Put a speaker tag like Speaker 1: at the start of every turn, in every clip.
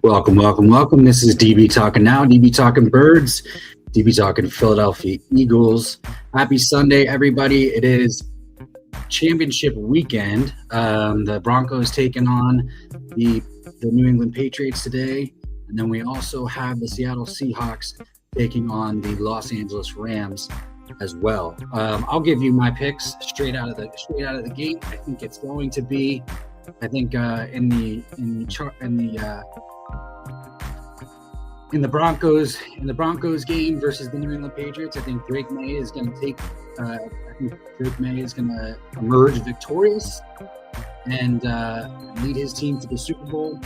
Speaker 1: Welcome, welcome, welcome. This is DB Talking Now, DB Talking Birds, DB Talking Philadelphia Eagles. Happy Sunday, everybody. It is championship weekend. The Broncos taking on the New England Patriots today. And then we also have the Seattle Seahawks taking on the Los Angeles Rams as well. I'll give you my picks straight out of the gate. I think it's going to be, in the Broncos game versus the New England Patriots, I think Drake May is going to emerge victorious and lead his team to the Super Bowl.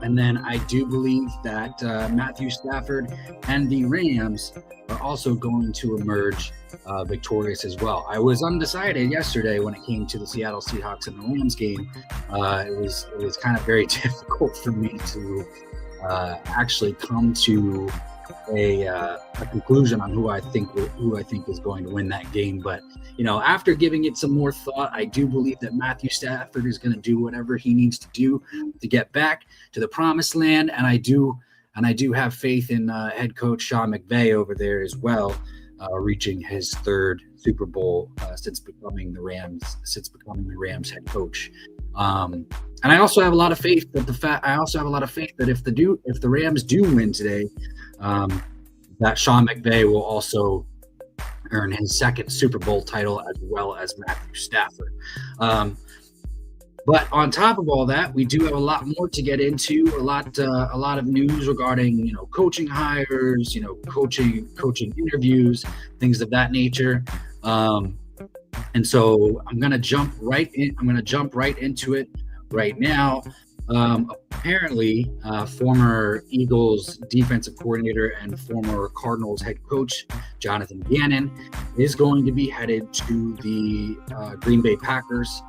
Speaker 1: And then I do believe that Matthew Stafford and the Rams are also going to emerge victorious as well. I was undecided yesterday when it came to the Seattle Seahawks and the Rams game. It was kind of very difficult for me to actually come to a conclusion on who I think is going to win that game. But after giving it some more thought, I do believe that Matthew Stafford is going to do whatever he needs to do to get back to the promised land, and I do have faith in head coach Sean McVay over there as well, reaching his third Super Bowl since becoming the Rams head coach. And I also have a lot of faith that if the Rams do win today, that Sean McVay will also earn his second Super Bowl title as well as Matthew Stafford. But on top of all that, we do have a lot more to get into. A lot of news regarding coaching hires, coaching interviews, things of that nature. And so I'm gonna jump right into it right now. Apparently, former Eagles defensive coordinator and former Cardinals head coach Jonathan Gannon is going to be headed to the Green Bay Packers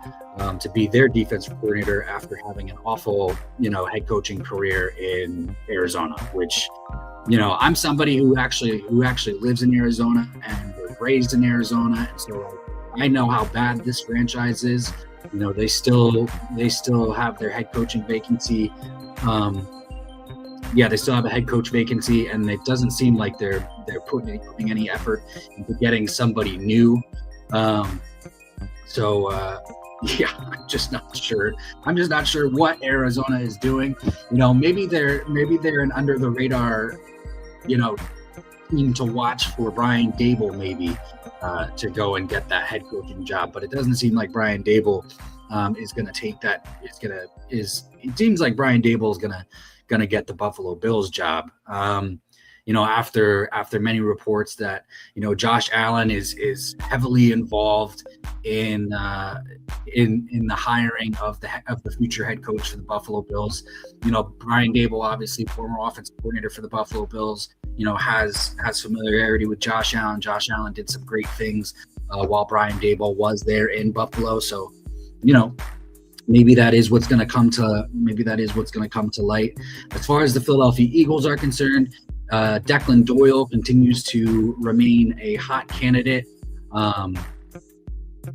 Speaker 1: to be their defensive coordinator after having an awful, head coaching career in Arizona. Which, I'm somebody who actually lives in Arizona and was raised in Arizona, and so I know how bad this franchise is. They still have their head coaching vacancy. They still have a head coach vacancy, and it doesn't seem like they're putting any effort into getting somebody new. I'm just not sure. I'm just not sure what Arizona is doing. Maybe they're an under the radar, team to watch for Brian Dable, maybe to go and get that head coaching job. But it doesn't seem like Brian Dable is going to take that. It seems like Brian Dable is going to get the Buffalo Bills job. After many reports that Josh Allen is heavily involved in the hiring of the future head coach for the Buffalo Bills. Brian Dable, obviously former offensive coordinator for the Buffalo Bills, has familiarity with Josh Allen. Josh Allen did some great things while Brian Dable was there in Buffalo. So, maybe that is what's going to come to light. As far as the Philadelphia Eagles are concerned, Declan Doyle continues to remain a hot candidate.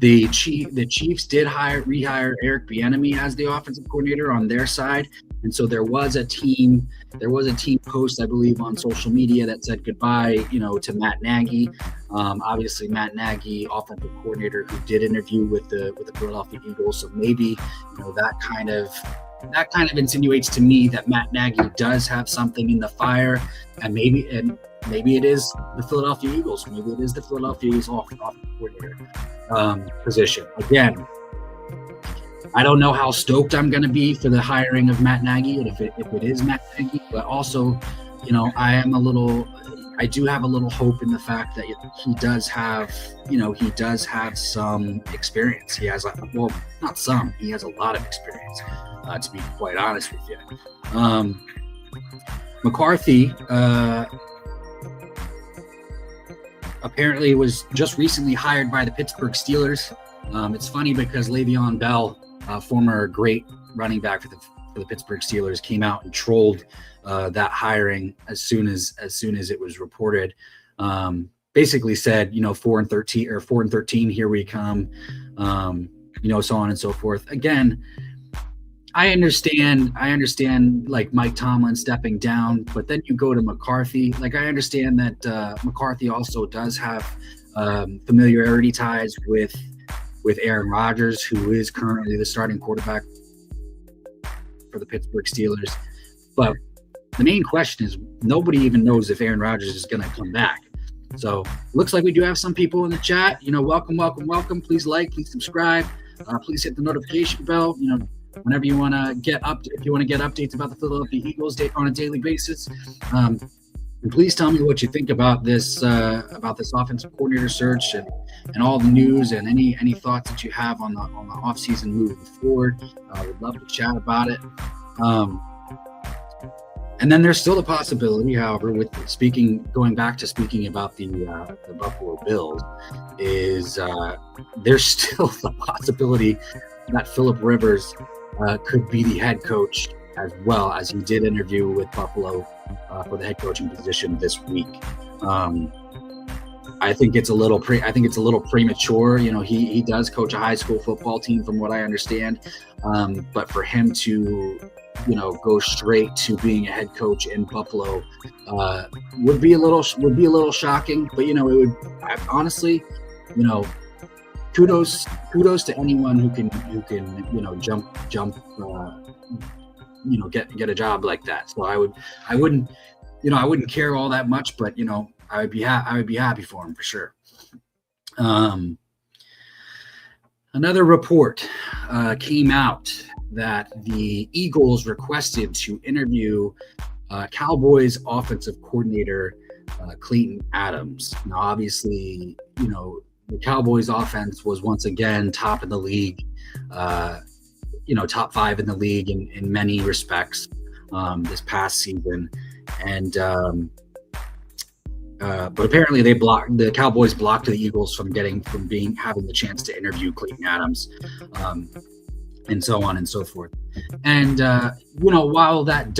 Speaker 1: The Chiefs did rehire Eric Bieniemy as the offensive coordinator on their side, and so there was a team post, I believe, on social media that said goodbye, to Matt Nagy. Obviously, Matt Nagy, offensive coordinator, who did interview with the Philadelphia Eagles. So maybe that kind of insinuates to me that Matt Nagy does have something in the fire, and maybe it is the Philadelphia Eagles. Maybe it is the Philadelphia Eagles offensive coordinator position. Again, I don't know how stoked I'm going to be for the hiring of Matt Nagy, if it is Matt Nagy, but also, I do have a little hope in the fact that he does have some experience. He has not some, he has a lot of experience, to be quite honest with you. McCarthy apparently was just recently hired by the Pittsburgh Steelers. It's funny because Le'Veon Bell, former great running back for the Pittsburgh Steelers, came out and trolled that hiring as soon as it was reported. Basically said, 4-13, here we come, so on and so forth. Again, I understand like Mike Tomlin stepping down, but then you go to McCarthy. Like I understand that McCarthy also does have familiarity ties with Aaron Rodgers, who is currently the starting quarterback for the Pittsburgh Steelers. But the main question is nobody even knows if Aaron Rodgers is going to come back. So looks like we do have some people in the chat. Welcome. Please like, please subscribe. Please hit the notification bell. Whenever you want to get if you want to get updates about the Philadelphia Eagles on a daily basis. And please tell me what you think about this offensive coordinator search and all the news and any thoughts that you have on the offseason moving forward. Would love to chat about it. And then there's still the possibility, however, going back to speaking about the Buffalo Bills, is there's still the possibility that Phillip Rivers could be the head coach, as well as he did interview with Buffalo for the head coaching position this week. I think it's a little premature. He does coach a high school football team, from what I understand. But for him to go straight to being a head coach in Buffalo would be a little shocking. But it would honestly, kudos to anyone who can jump get a job like that. So I wouldn't care all that much, but I would be happy for him for sure. Another report came out that the Eagles requested to interview Cowboys offensive coordinator Clayton Adams. Now, obviously, the Cowboys offense was once again top in the league, top 5 in the league in many respects this past season. And but apparently the Cowboys blocked the Eagles from having the chance to interview Clayton Adams, and so on and so forth. And while that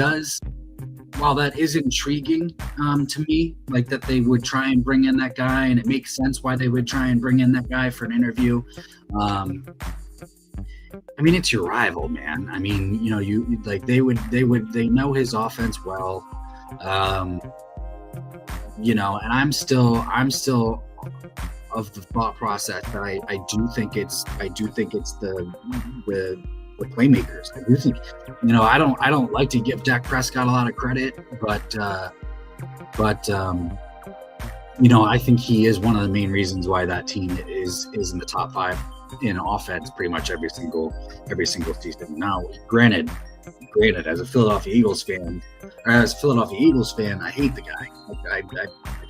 Speaker 1: is intriguing to me, like that they would try and bring in that guy, and it makes sense why they would try and bring in that guy for an interview. It's your rival, man. They know his offense well. And I'm still of the thought process that I do think it's the playmakers. I do think, I don't like to give Dak Prescott a lot of credit, but I think he is one of the main reasons why that team is in the top 5 in offense pretty much every single season. Now, granted, as a Philadelphia Eagles fan, I hate the guy. I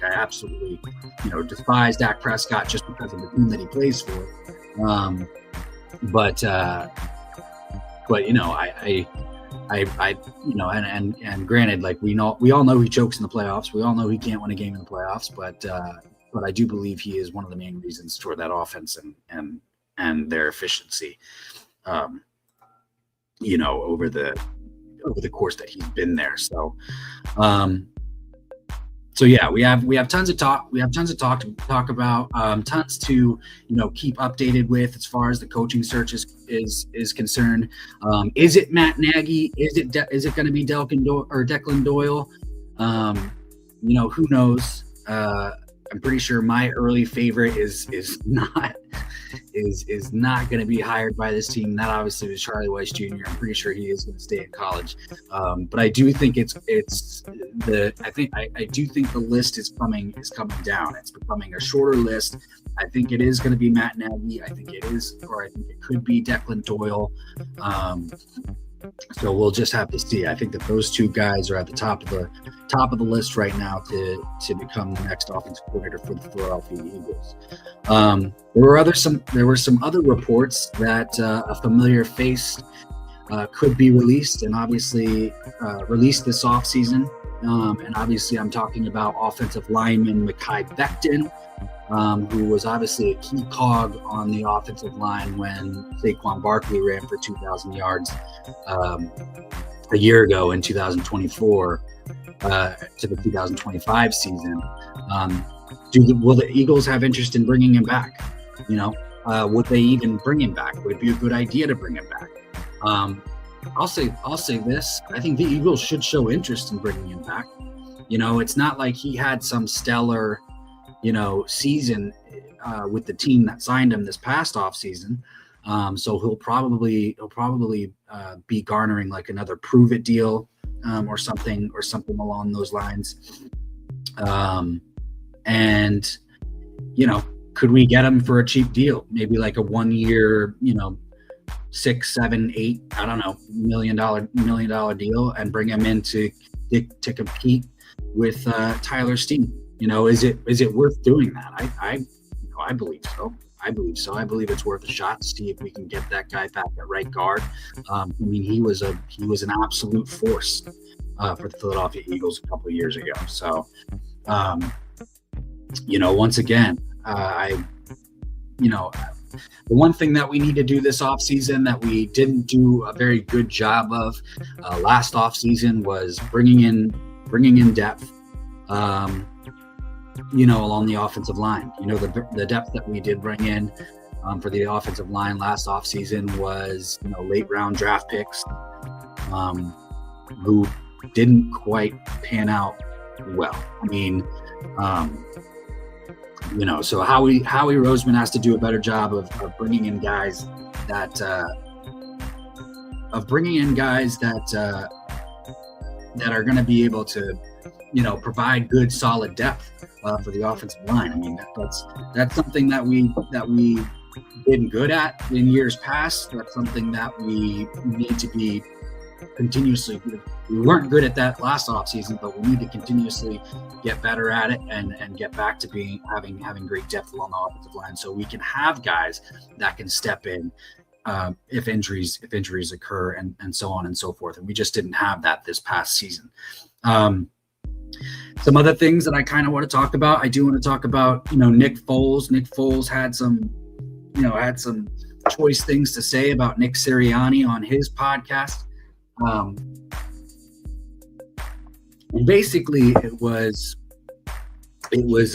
Speaker 1: absolutely, despise Dak Prescott just because of the team that he plays for. But granted, like we all know he chokes in the playoffs. We all know he can't win a game in the playoffs. But I do believe he is one of the main reasons for that offense and their efficiency. Over the course that he's been there. So yeah, we have tons of talk. We have tons of talk to talk about, tons to, keep updated with as far as the coaching search is concerned. Is it Matt Nagy? Is it going to be Declan Doyle? Who knows? I'm pretty sure my early favorite is not going to be hired by this team. That obviously was Charlie Weiss Jr. I'm pretty sure he is going to stay in college. But I do think I do think the list is coming down. It's becoming a shorter list. I think it is going to be Matt Nagy. I think it could be Declan Doyle. So we'll just have to see. I think that those two guys are at the top of the list right now to become the next offensive coordinator for the Philadelphia Eagles. There were some other reports that a familiar face could be released, and obviously released this offseason. And obviously I'm talking about offensive lineman Mekhi Becton, who was obviously a key cog on the offensive line when Saquon Barkley ran for 2,000 yards a year ago in 2024 to the 2025 season. Will the Eagles have interest in bringing him back? Would they even bring him back? Would it be a good idea to bring him back? I'll say this. I think the Eagles should show interest in bringing him back. It's not like he had some stellar, season with the team that signed him this past offseason. So he'll probably be garnering like another prove it deal or something along those lines. And could we get him for a cheap deal? Maybe like a 1 year, $6, $7, $8, I don't know, million dollar deal, and bring him in to compete with Tyler Steen. Is it worth doing that? I believe so. I believe it's worth a shot to see if we can get that guy back at right guard. He was an absolute force for the Philadelphia Eagles a couple of years ago. So, once again, the one thing that we need to do this offseason that we didn't do a very good job of last offseason was bringing in depth. Along the offensive line. The depth that we did bring in for the offensive line last offseason was, late round draft picks who didn't quite pan out well. So Howie Roseman has to do a better job of bringing in guys that are going to be able to, provide good, solid depth for the offensive line. That's something that we been good at in years past. That's something that we need to be continuously. We weren't good at that last offseason, but we need to continuously get better at it and get back to having great depth along the offensive line, so we can have guys that can step in if injuries occur and so on and so forth. And we just didn't have that this past season. Some other things that I kind of want to talk about. I do want to talk about, Nick Foles. Nick Foles had some choice things to say about Nick Sirianni on his podcast. And basically it was he was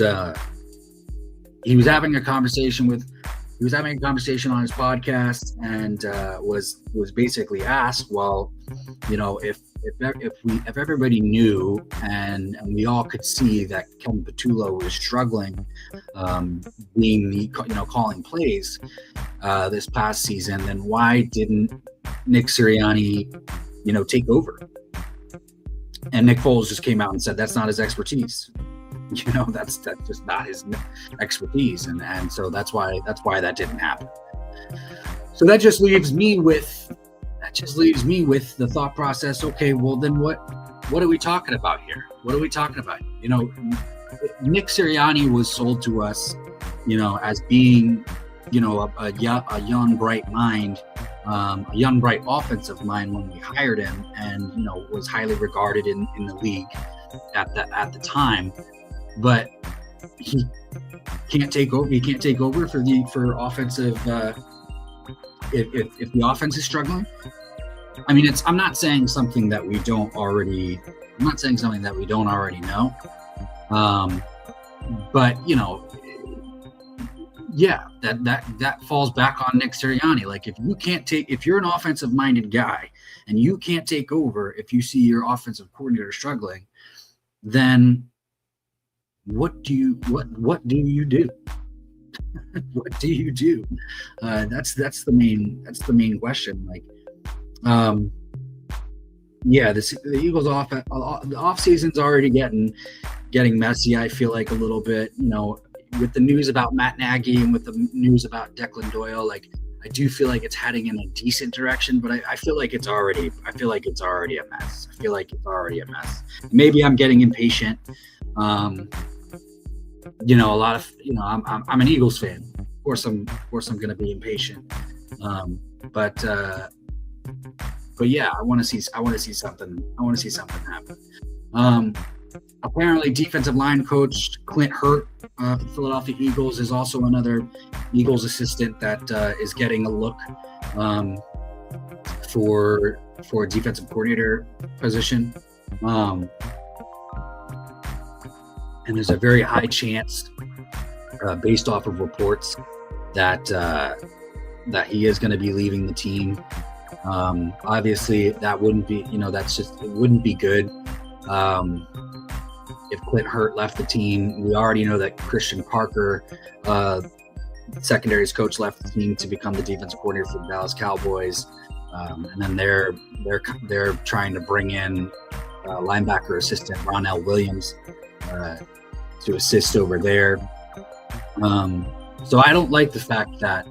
Speaker 1: having a conversation on his podcast and was basically asked, well, if everybody knew and we all could see that Kevin Patullo was struggling calling plays this past season, then why didn't Nick Sirianni take over? And Nick Foles just came out and said that's not his expertise. That's just not his expertise, and so that's why that didn't happen. So that just leaves me with the thought process. Okay, well then what are we talking about here? Nick Sirianni was sold to us, as being, a young bright mind, a young bright offensive mind when we hired him, and was highly regarded in the league at the time. But he can't take over. He can't take over for offensive. If the offense is struggling, I'm not saying something that we don't already. I'm not saying something that we don't already know. But that falls back on Nick Sirianni. Like if you're an offensive minded guy and you can't take over if you see your offensive coordinator struggling, then what do you do? What do you do? That's the main question. The Eagles the off season's already getting messy. I feel like a little bit, with the news about Matt Nagy and with the news about Declan Doyle. I do feel like it's heading in a decent direction, but I feel like it's already a mess. Maybe I'm getting impatient. A lot of, I'm an Eagles fan. Of course I'm going to be impatient. But yeah, I want to see something happen. Apparently defensive line coach Clint Hurtt for the Philadelphia Eagles is also another Eagles assistant that is getting a look for a defensive coordinator position. And there's a very high chance, based off of reports, that he is going to be leaving the team Obviously, that wouldn't be, it wouldn't be good. If Clint Hurtt left the team, we already know that Christian Parker, secondary's coach, left the team to become the defensive coordinator for the Dallas Cowboys. And then they're trying to bring in linebacker assistant Ronell Williams to assist over there. So I don't like the fact that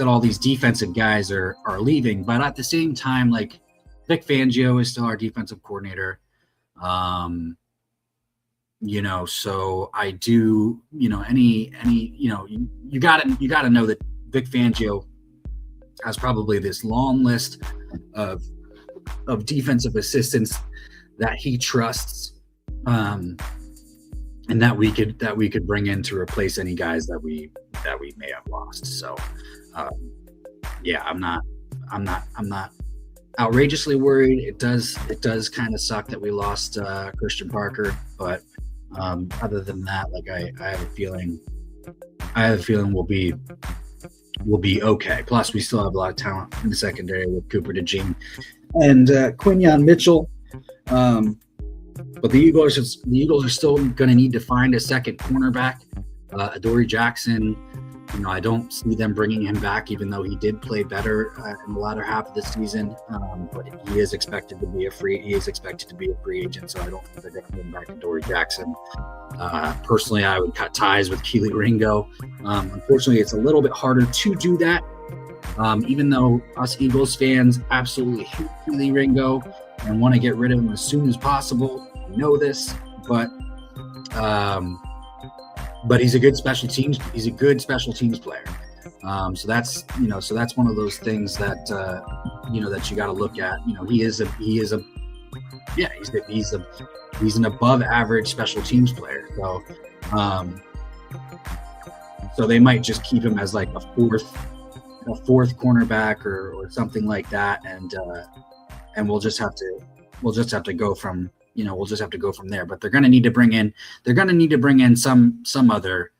Speaker 1: all these defensive guys are leaving, but at the same time, like, Vic Fangio is still our defensive coordinator. So I do, you gotta know that Vic Fangio has probably this long list of defensive assistants that he trusts, and that we could bring in to replace any guys that we may have lost. So, I'm not outrageously worried. It does kind of suck that we lost Christian Parker, but other than that, like, I have a feeling we'll be okay. Plus, we still have a lot of talent in the secondary with Cooper DeJean and Quinyon Mitchell. But the Eagles are still going to need to find a second cornerback. Adoree Jackson, I don't see them bringing him back, even though he did play better in the latter half of the season. But he is expected to be a free agent, so I don't think they're going to bring back Adoree Jackson. Personally, I would cut ties with Kelee Ringo. Unfortunately, it's a little bit harder to do that. Even though us Eagles fans absolutely hate Kelee Ringo and want to get rid of him as soon as possible, we know this, but he's a good special teams player. So that's one of those things that that you got to look at. He's an above average special teams player. So they might just keep him as like a fourth cornerback or something like that, and we'll just have to go from there. But they're going to need to bring in some other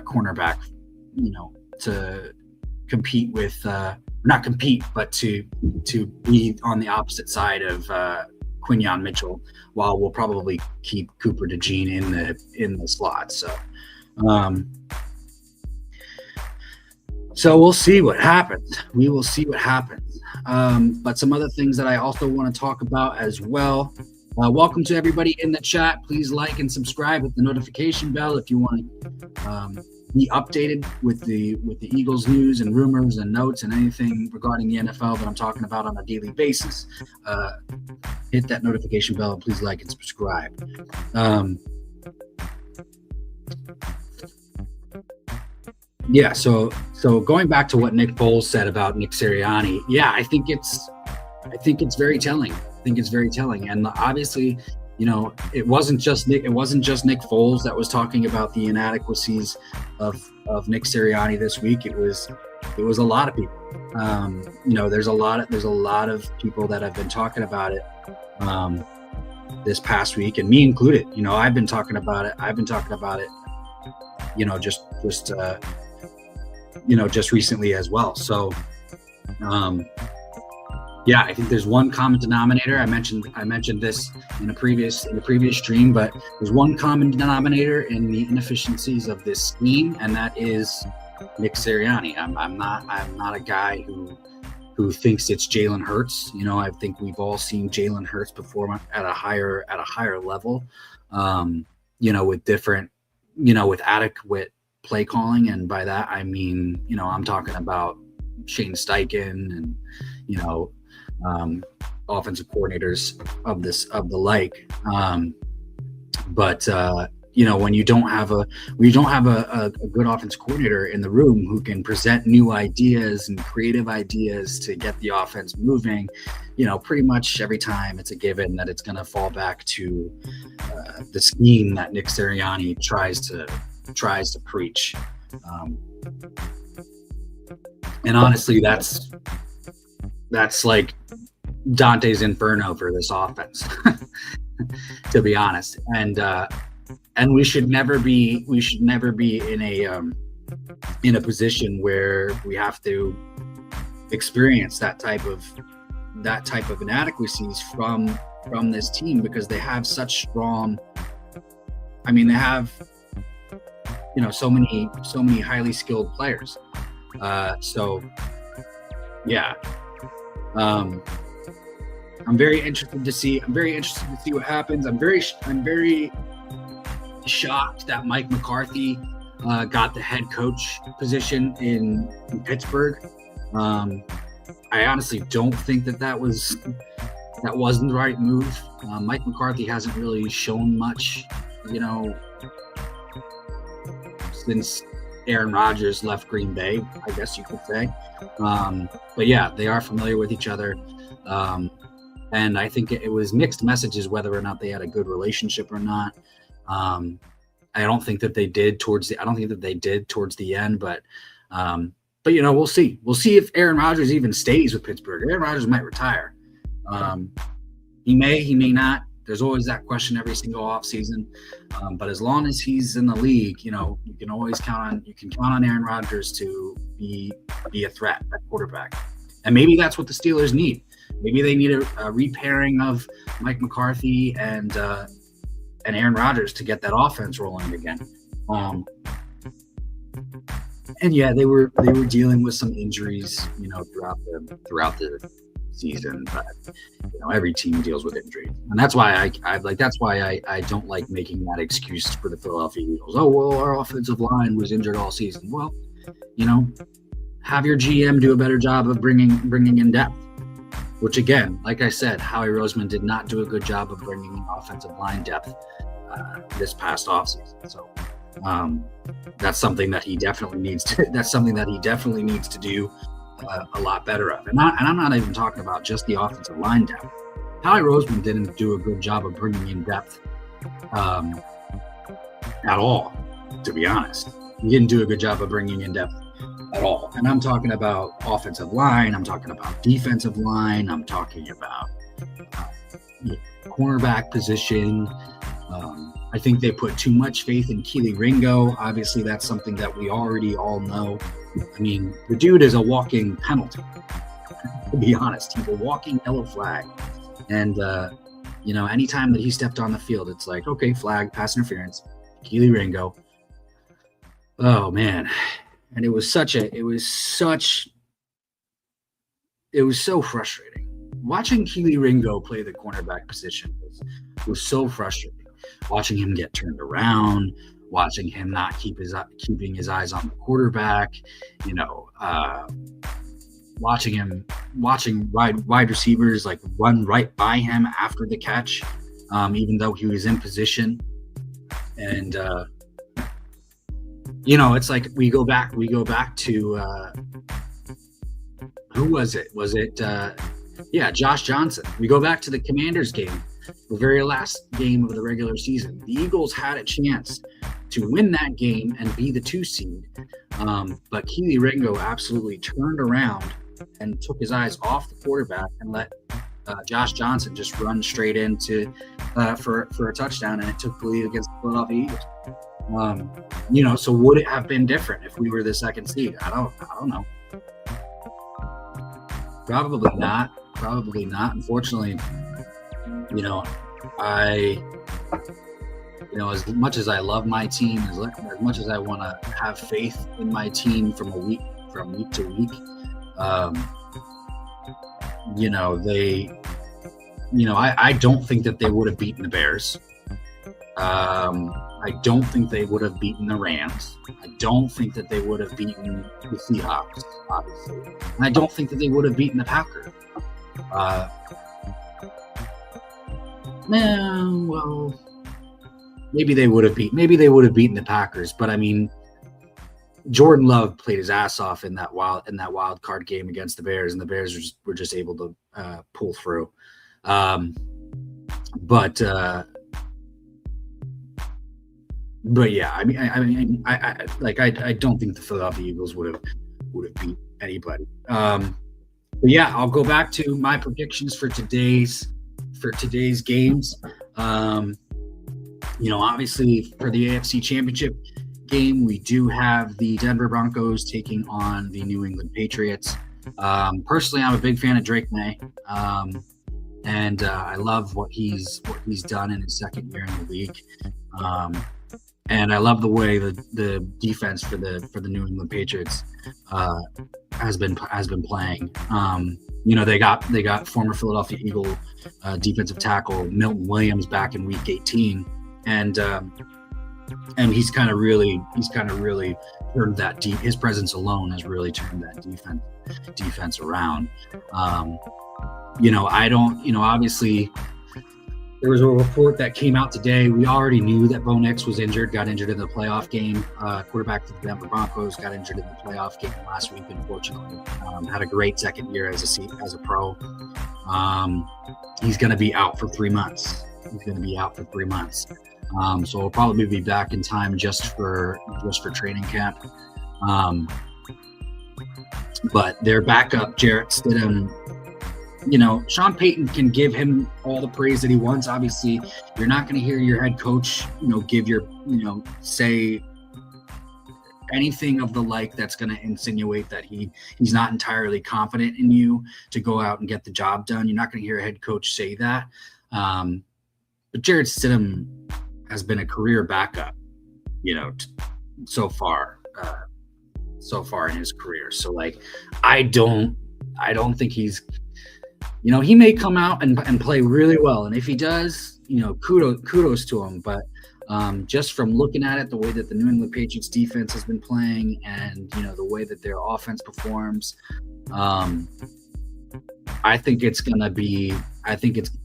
Speaker 1: cornerback, to compete with, not compete, but to be on the opposite side of Quinyon Mitchell, while we'll probably keep Cooper DeJean in the slot. So we'll see what happens. We will see what happens. But some other things that I also want to talk about as well. Welcome to everybody in the chat. Please like and subscribe with the notification bell if you want to be updated with the Eagles news and rumors and notes and anything regarding the NFL that I'm talking about on a daily basis. Hit that notification bell and please like and subscribe. So going back to what Nick Foles said about Nick Sirianni, I think it's very telling. And obviously, it wasn't just Nick Foles that was talking about the inadequacies of Nick Sirianni this week. It was a lot of people. There's a lot of people that have been talking about it this past week, and me included. I've been talking about it. Just recently as well. So, I think there's one common denominator. I mentioned this in a previous stream, but there's one common denominator in the inefficiencies of this scheme, and that is Nick Sirianni. I'm not a guy who thinks it's Jalen Hurts. I think we've all seen Jalen Hurts perform at a higher level, with different, with adequate play calling, and by that I mean, I'm talking about Shane Steichen and offensive coordinators of the like. But when you don't have a good offensive coordinator in the room who can present new ideas and creative ideas to get the offense moving, pretty much every time it's a given that it's going to fall back to the scheme that Nick Sirianni tries to preach. And honestly, that's like Dante's Inferno for this offense, to be honest. And we should never be in in a position where we have to experience that type of inadequacies from this team, because they have such strong. I mean, they have so many highly skilled players. So yeah, I'm very interested to see what happens. I'm very shocked that Mike McCarthy got the head coach position in Pittsburgh. I honestly don't think that wasn't the right move. Mike McCarthy hasn't really shown much, since Aaron Rodgers left Green Bay, I guess you could say. But yeah, they are familiar with each other. And I think it was mixed messages whether or not they had a good relationship or not. I don't think that they did towards the end, but we'll see. We'll see if Aaron Rodgers even stays with Pittsburgh. Aaron Rodgers might retire. He may not. There's always that question every single offseason. But as long as he's in the league, you can always count on Aaron Rodgers to be a threat at quarterback. And maybe that's what the Steelers need. Maybe they need a repairing of Mike McCarthy and Aaron Rodgers to get that offense rolling again. And yeah, they were dealing with some injuries, throughout the season, but every team deals with injuries, and that's why I don't like making that excuse for the Philadelphia Eagles. Oh well, our offensive line was injured all season. Well, have your GM do a better job of bringing in depth. Which again, like I said, Howie Roseman did not do a good job of bringing in offensive line depth this past offseason. So that's something that he definitely needs to. That's something that he definitely needs to do a lot better of. And I'm not even talking about just the offensive line depth. Howie Roseman didn't do a good job of bringing in depth at all, to be honest. He didn't do a good job of bringing in depth at all. And I'm talking about offensive line. I'm talking about defensive line. I'm talking about cornerback position. I think they put too much faith in Keely Ringo. Obviously, that's something that we already all know. I mean, the dude is a walking penalty, to be honest. He's a walking yellow flag. And, anytime that he stepped on the field, it's like, okay, flag, pass interference, Keely Ringo. Oh, man. And it was so frustrating. Watching Keely Ringo play the cornerback position was so frustrating. Watching him get turned around, watching him not keeping his eyes on the quarterback, watching wide receivers like run right by him after the catch, even though he was in position. And it's like we go back to who was it? Was it Josh Johnson? We go back to the Commanders game, the very last game of the regular season. The Eagles had a chance to win that game and be the 2 seed, but Keely Ringo absolutely turned around and took his eyes off the quarterback and let Josh Johnson just run straight into for a touchdown, and it took the lead against the Philadelphia Eagles. So would it have been different if we were the 2nd seed? I don't know. Probably not. Unfortunately, as much as I love my team, as much as I want to have faith in my team from week to week, I don't think that they would have beaten the Bears. I don't think they would have beaten the Rams. I don't think that they would have beaten the Seahawks, obviously. And I don't think that they would have beaten the Packers. Well, maybe they would have beaten the Packers, but I mean, Jordan Love played his ass off in that wild card game against the Bears, and the Bears were just able to pull through. But yeah, I don't think the Philadelphia Eagles would have beat anybody. But yeah, I'll go back to my predictions for today's games. Obviously for the AFC Championship, game, we do have the Denver Broncos taking on the New England Patriots. Personally, I'm a big fan of Drake May, and I love what he's done in his second year in the league. And I love the way the defense for the New England Patriots has been playing. They got former Philadelphia Eagle defensive tackle Milton Williams back in Week 18, and he's kind of really turned that his presence alone has really turned that defense around. Obviously there was a report that came out today. We already knew that Bo Nix got injured in the playoff game. Quarterback for the Denver Broncos got injured in the playoff game last week, unfortunately. Had a great second year as a pro. He's going to be out for 3 months. So he'll probably be back in time just for training camp. But their backup, Jarrett Stidham, Sean Payton can give him all the praise that he wants. Obviously, you're not going to hear your head coach, say anything of the like that's going to insinuate that he's not entirely confident in you to go out and get the job done. You're not going to hear a head coach say that. But Jarrett Stidham has been a career backup, so far in his career. So I don't think he's, he may come out and play really well. And if he does, kudos to him. But just from looking at it, the way that the New England Patriots defense has been playing and, the way that their offense performs, I think it's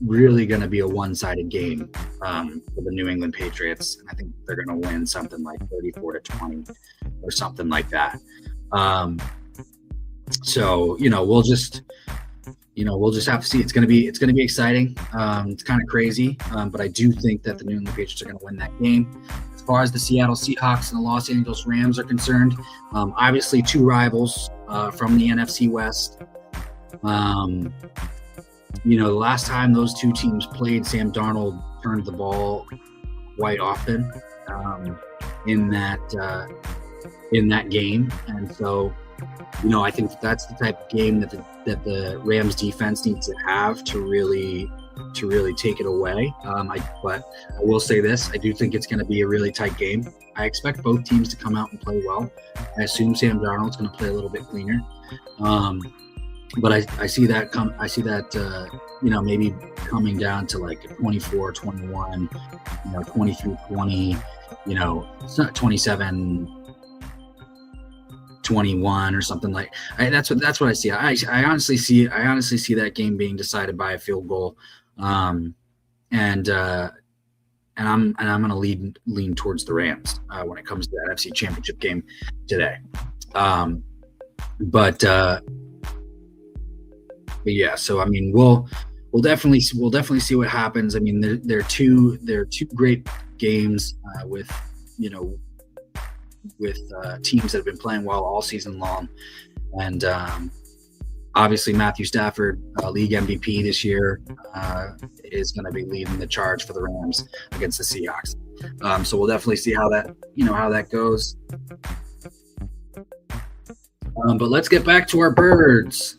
Speaker 1: really going to be a one-sided game for the New England Patriots. And I think they're going to win something like 34-20 or something like that. So, we'll just have to see. It's going to be exciting. It's kind of crazy, but I do think that the New England Patriots are going to win that game. As far as the Seattle Seahawks and the Los Angeles Rams are concerned, obviously two rivals from the NFC West. The last time those two teams played, Sam Darnold turned the ball quite often in that game, and so I think that's the type of game that the Rams defense needs to have to really take it away. But I will say this: I do think it's going to be a really tight game. I expect both teams to come out and play well. I assume Sam Darnold's going to play a little bit cleaner. But I see that maybe coming down to like 24-21, 23-20, it's not 27-21 or something like. That's what I see. I honestly see that game being decided by a field goal, and I'm going to lean towards the Rams when it comes to the NFC Championship game today. But yeah, so I mean, we'll definitely see what happens. I mean, they're two great games with teams that have been playing well all season long, and obviously Matthew Stafford, league MVP this year, is going to be leading the charge for the Rams against the Seahawks. So we'll definitely see how that goes. But let's get back to our birds.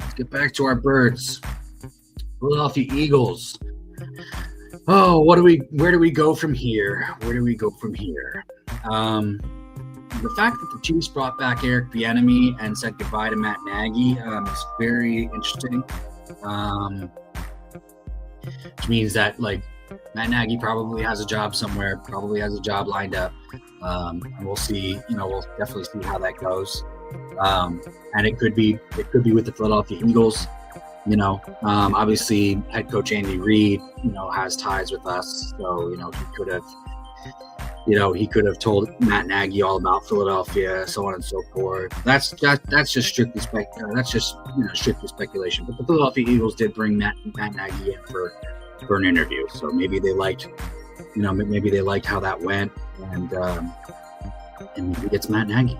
Speaker 1: Philadelphia Eagles. Oh, where do we go from here? The fact that the Chiefs brought back Eric Bieniemy and said goodbye to Matt Nagy is very interesting. Which means that Matt Nagy probably has a job somewhere, probably has a job lined up. And we'll see. We'll definitely see how that goes. And it could be with the Philadelphia Eagles. Obviously head coach Andy Reid, has ties with us, so he could have told Matt Nagy all about Philadelphia, so on and so forth. That's just strictly strictly speculation. But the Philadelphia Eagles did bring Matt Nagy in for an interview, so maybe they liked how that went, and maybe it's Matt Nagy.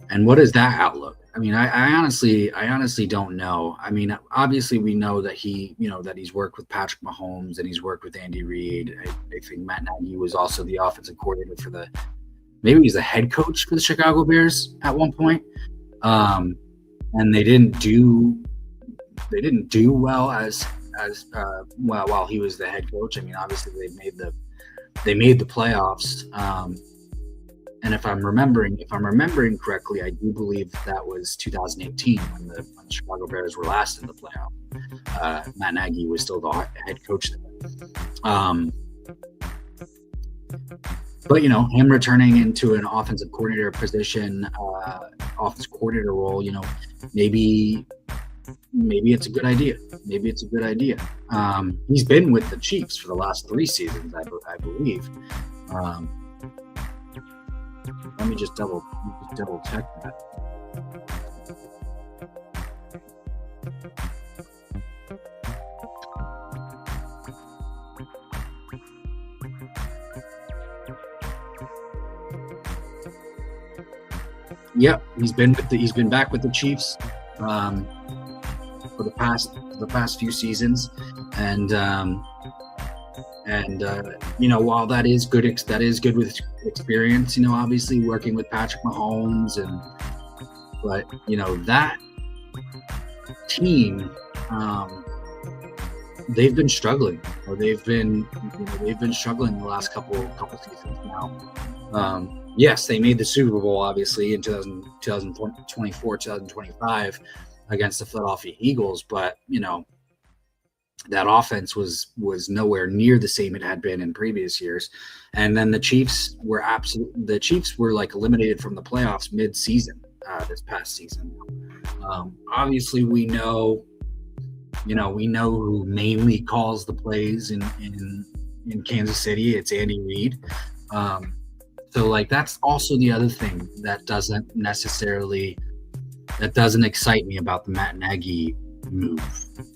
Speaker 1: And what is that outlook? I mean, I honestly don't know. I mean, obviously we know that that he's worked with Patrick Mahomes and he's worked with Andy Reid. I think Matt Nagy was also the offensive coordinator maybe he's the head coach for the Chicago Bears at one point. And they didn't do well well while he was the head coach. I mean, obviously they made the playoffs. And if I'm remembering correctly, I do believe that was 2018 when the Chicago Bears were last in the playoff. Matt Nagy was still the head coach there. But him returning into an offensive coordinator position, offensive coordinator role, maybe it's a good idea. He's been with the Chiefs for the last 3 seasons, I believe. Let me just double check that. Yep, he's been back with the Chiefs for the past few seasons, and while that is good with experience, obviously working with Patrick Mahomes, but that team, they've been struggling, or they've been struggling the last couple seasons now. Yes, they made the Super Bowl obviously in 2024, 2025 against the Philadelphia Eagles, but that offense was nowhere near the same it had been in previous years. And then the Chiefs were like eliminated from the playoffs mid-season this past season. Obviously we know who mainly calls the plays in Kansas City. It's Andy Reid. So like that's also the other thing that doesn't excite me about the Matt Nagy move.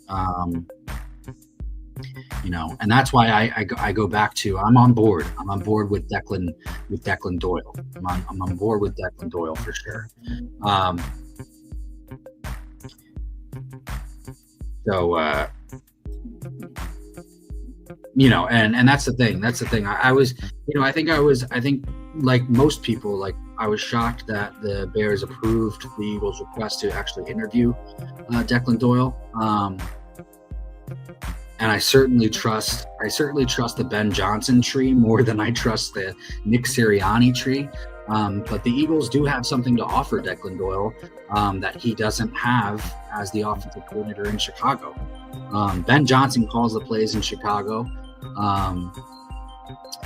Speaker 1: And that's why I go back to I'm on board with Declan Doyle. I'm on board with Declan Doyle for sure. And that's the thing. I think like most people, like I was shocked that the Bears approved the Eagles' request to actually interview Declan Doyle. And I certainly trust the Ben Johnson tree more than I trust the Nick Sirianni tree. But the Eagles do have something to offer Declan Doyle that he doesn't have as the offensive coordinator in Chicago. Ben Johnson calls the plays in Chicago,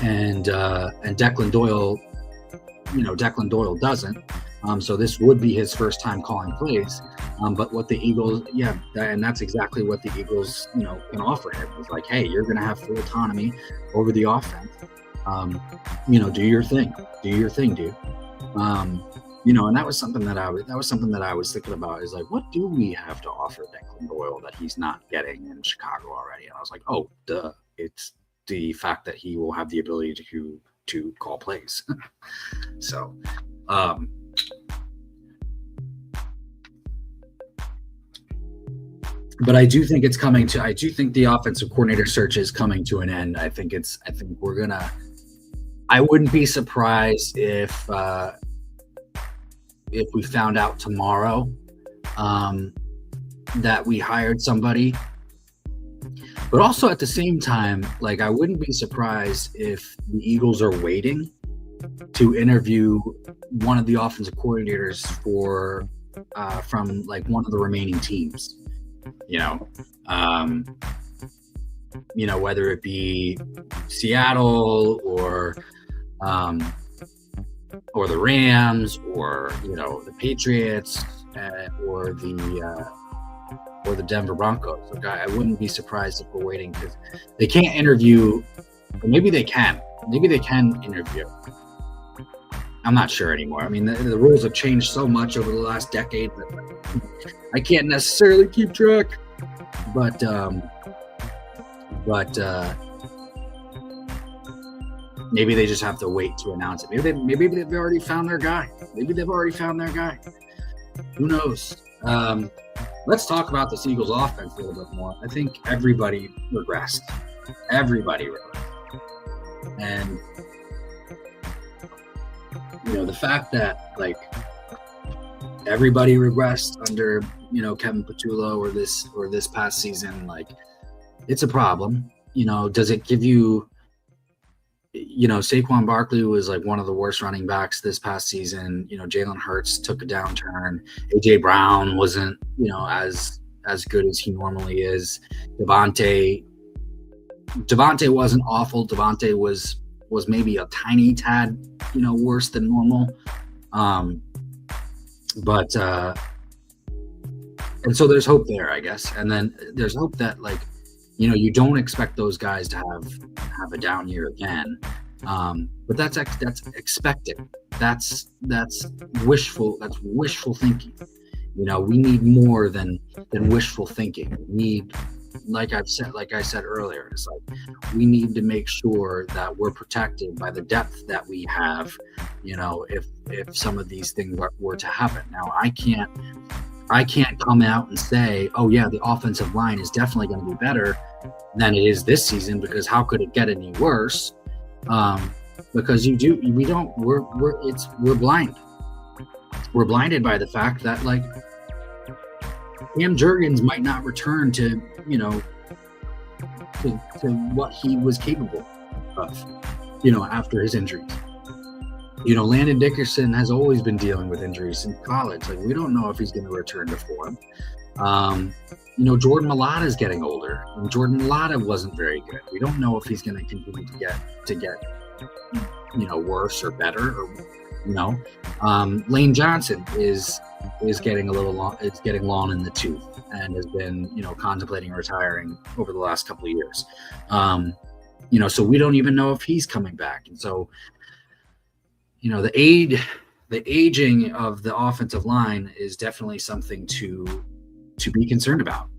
Speaker 1: and Declan Doyle doesn't. So this would be his first time calling plays. But what the Eagles, and that's exactly what the Eagles, can offer him. It's like, hey, you're going to have full autonomy over the offense. Do your thing, dude. And that was something that I was thinking about, is like, what do we have to offer Declan Doyle that he's not getting in Chicago already? And I was like, oh, duh. It's the fact that he will have the ability to call plays. So, but I do think the offensive coordinator search is coming to an end. I think I wouldn't be surprised if we found out tomorrow that we hired somebody. But also at the same time, like, I wouldn't be surprised if the Eagles are waiting to interview one of the offensive coordinators from like one of the remaining teams. Whether it be Seattle or the Rams or the Patriots or the Denver Broncos. Like, I wouldn't be surprised if we're waiting, because they can't interview, or maybe they can interview. I'm not sure anymore. I mean, the rules have changed so much over the last decade that I can't necessarily keep track. But maybe they just have to wait to announce it. Maybe they've already found their guy. Who knows? Let's talk about the Eagles offense a little bit more. I think everybody regressed. And, the fact that, like, everybody regressed under, Kevin Patullo or this past season, like, it's a problem. Does it give you, Saquon Barkley was like one of the worst running backs this past season. Jalen Hurts took a downturn. AJ Brown wasn't, as good as he normally is. Devontae wasn't awful. Devontae was maybe a tiny tad, worse than normal. But and so there's hope there, I guess. And then there's hope that, like, you don't expect those guys to have a down year again. But that's expected. That's wishful thinking. We need more than wishful thinking. We need, like I said earlier, it's like we need to make sure that we're protected by the depth that we have, if some of these things were to happen. Now, I can't come out and say, oh yeah, the offensive line is definitely going to be better than it is this season, because how could it get any worse? Because we're blind. We're blinded by the fact that, like, Cam Jurgens might not return to what he was capable of, after his injuries. Landon Dickerson has always been dealing with injuries since college. Like, we don't know if he's going to return to form. Jordan Mailata is getting older, and Jordan Mailata wasn't very good. We don't know if he's going to continue to get worse or better, or Lane Johnson is getting a little long. It's getting long in the tooth, and has been contemplating retiring over the last couple of years. So we don't even know if he's coming back, and so the aging of the offensive line is definitely something to be concerned about.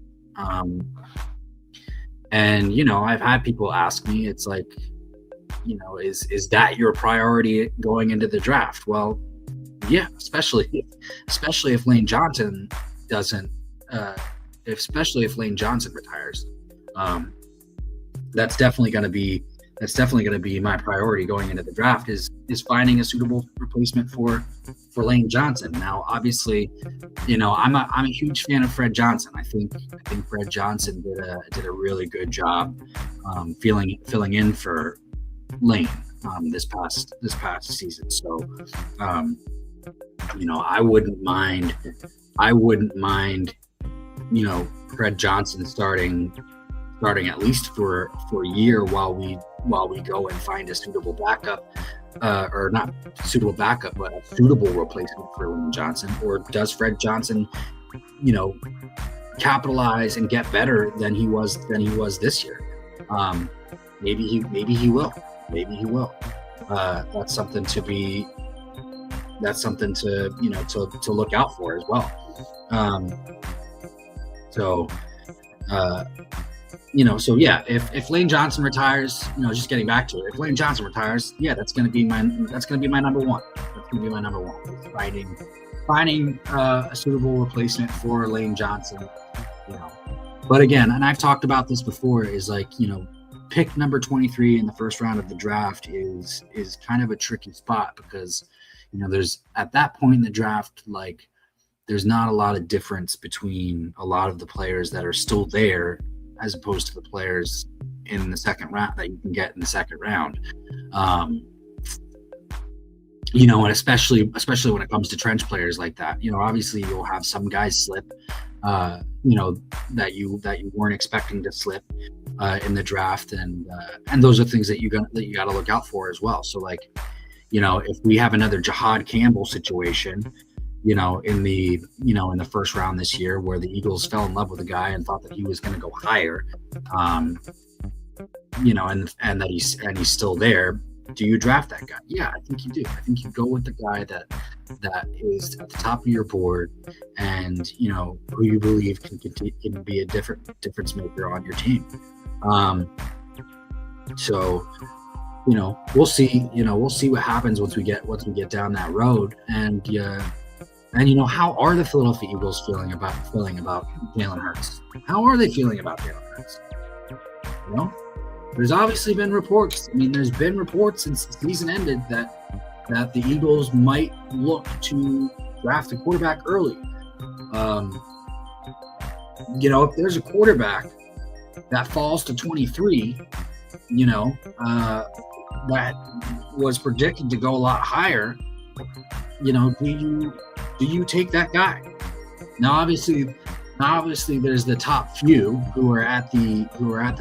Speaker 1: And I've had people ask me, it's like, is that your priority going into the draft? Well, yeah, especially if Lane Johnson doesn't, especially if Lane Johnson retires. That's definitely going to be my priority going into the draft, is finding a suitable replacement for Lane Johnson. Now, obviously, I'm a huge fan of Fred Johnson. I think Fred Johnson did a really good job filling in for Lane this past season. So I wouldn't mind Fred Johnson starting at least for a year while we go and find a suitable backup, or not suitable backup, but a suitable replacement for Lane Johnson. Or does Fred Johnson, capitalize and get better than he was this year? Maybe he will. That's something to look out for as well. So yeah, if Lane Johnson retires, just getting back to it, if Lane Johnson retires, yeah, that's going to be my number one. That's going to be my number one. Finding a suitable replacement for Lane Johnson. But again, and I've talked about this before, is like, pick number 23 in the first round of the draft is kind of a tricky spot, because there's, at that point in the draft, like, there's not a lot of difference between a lot of the players that are still there as opposed to the players in the second round that you can get in the second round. And especially when it comes to trench players like that, obviously you'll have some guys slip, that you weren't expecting to slip in the draft, and those are things that you got to look out for as well. So, like, if we have another Jahad Campbell situation, in the first round this year, where the Eagles fell in love with a guy and thought that he was going to go higher, and that he's still there, do you draft that guy? Yeah, I think you do. I think you go with the guy that is at the top of your board, and who you believe can be a difference maker on your team. So we'll see. We'll see what happens once we get down that road, and And how are the Philadelphia Eagles feeling about Jalen Hurts? How are they feeling about Jalen Hurts? There's obviously been reports. There's been reports since the season ended that the Eagles might look to draft a quarterback early. If there's a quarterback that falls to 23, that was predicted to go a lot higher, do you take that guy? Now, obviously, there's the top few who are at the